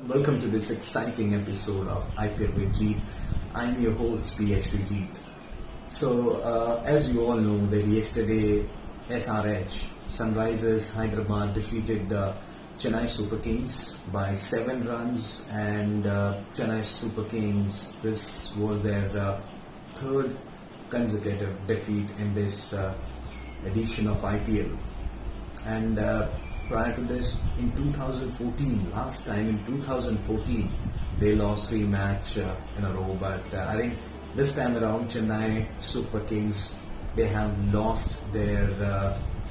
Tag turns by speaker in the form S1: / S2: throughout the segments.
S1: Welcome to this exciting episode of IPL with Jeet. I'm your host PhD Jeet. So, as you all know, that yesterday SRH, Sunrisers Hyderabad defeated Chennai Super Kings by 7 runs, and Chennai Super Kings, this was their third consecutive defeat in this edition of IPL. And prior to this, in 2014, last time in 2014, they lost 3 matches in a row. But I think this time around, Chennai Super Kings, they have lost their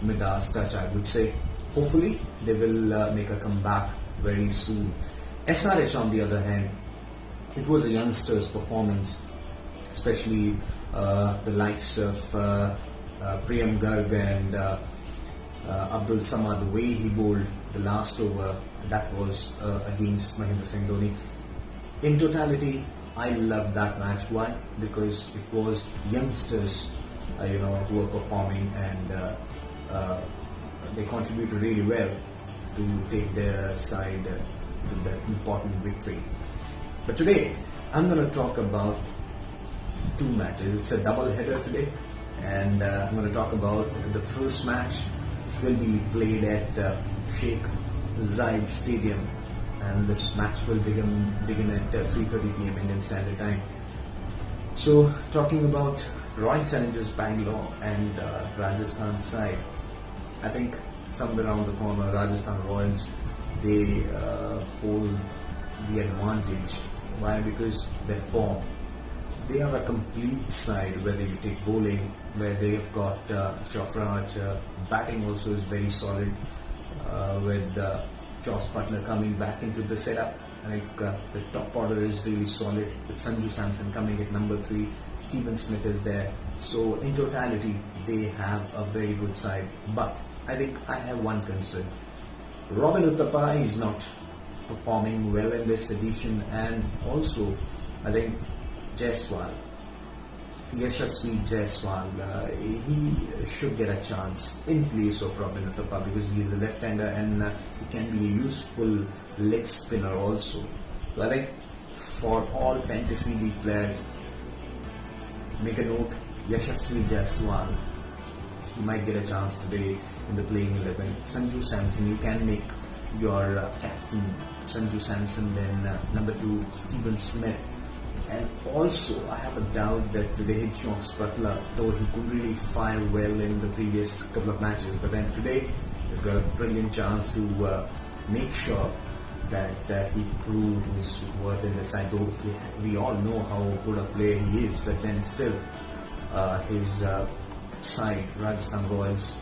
S1: Midas touch, I would say. Hopefully, they will make a comeback very soon. SRH, on the other hand, it was a youngster's performance, especially the likes of Priyam Garg and Abdul Samad. The way he bowled the last over, that was against Mahendra Singh Dhoni. In totality, I loved that match. Why? Because it was youngsters, who were performing, and they contributed really well to take their side to the important victory. But today, I'm going to talk about 2 matches. It's a double header today, and I'm going to talk about the first match, which will be played at Sheikh Zayed Stadium, and this match will begin at 3:30 p.m. Indian Standard Time. So, talking about Royal Challengers Bangalore and Rajasthan side, I think somewhere around the corner, Rajasthan Royals, they hold the advantage. Why? Because their form. They are a complete side, whether you take bowling, where they have got Jofra Archer. Batting also is very solid, with Jos Buttler coming back into the setup. I think the top order is really solid, with Sanju Samson coming at number 3. Stephen Smith is there. So in totality, they have a very good side. But I think I have one concern. Robin Uthappa is not performing well in this edition, and also I think Jaiswal, Yashasvi Jaiswal, he should get a chance in place of Robin Uthappa, because he is a left-hander and he can be a useful leg spinner also. So I think for all fantasy league players, make a note, Yashasvi Jaiswal, he might get a chance today in the playing 11. Sanju Samson, you can make your captain Sanju Samson, then number 2 Stephen Smith. And also, I have a doubt that today Jos Buttler, though he couldn't really fire well in the previous couple of matches, but then today he's got a brilliant chance to make sure that he proved his worth in the side. Though we all know how good a player he is, but then still his side, Rajasthan Royals,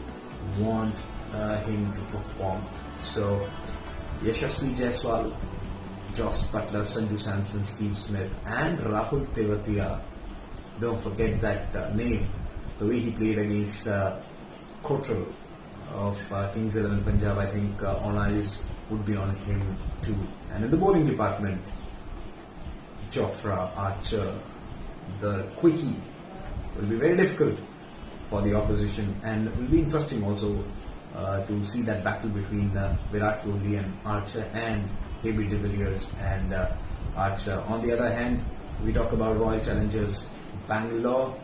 S1: want him to perform. So, Yashasvi Jaiswal, Jos Buttler, Sanju Samson, Steve Smith, and Rahul Tewatia. Don't forget that name. The way he played against Kotrel of Kings 11 Punjab, I think all eyes would be on him too. And in the bowling department, Jofra Archer, the quickie, will be very difficult for the opposition, and it will be interesting also to see that battle between Virat Kohli and Archer, and AB de Villiers and Archer. On the other hand, we talk about Royal Challengers Bangalore.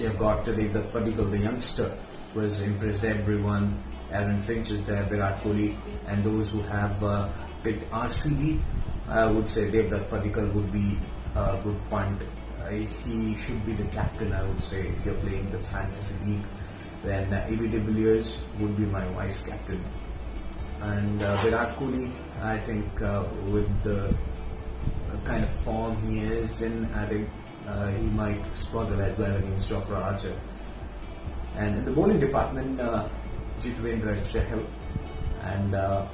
S1: They've got the Padikkal, the youngster, who has impressed everyone. Aaron Finch is there, Virat Kohli, and those who have picked RCB, I would say Devdutt Padikkal would be a good punt. He should be the captain, I would say, if you're playing the fantasy league. Then AB de Villiers would be my vice captain. And Virat Kohli, I think with the kind of form he is in, I think he might struggle as well against Jofra Archer. And in the bowling department, Jitendra Chahal and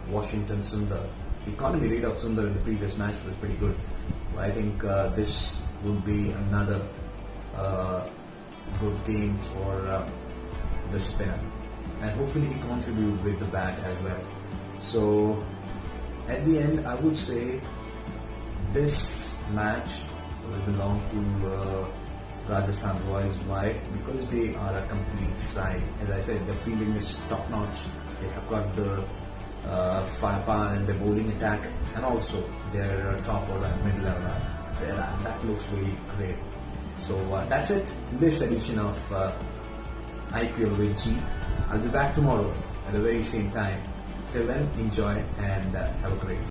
S1: Washington Sundar. The economy rate of Sundar in the previous match was pretty good. I think this would be another good game for the spinner, and hopefully he contribute with the bat as well. So at the end, I would say this match will belong to Rajasthan Royals. Why? Because they are a complete side. As I said, the fielding is top notch. They have got the firepower in their bowling attack, and also their top order and middle order. That looks really great. So that's it in this edition of IPL with Jeet. I'll be back tomorrow at the very same time. Till then, enjoy and have a great day.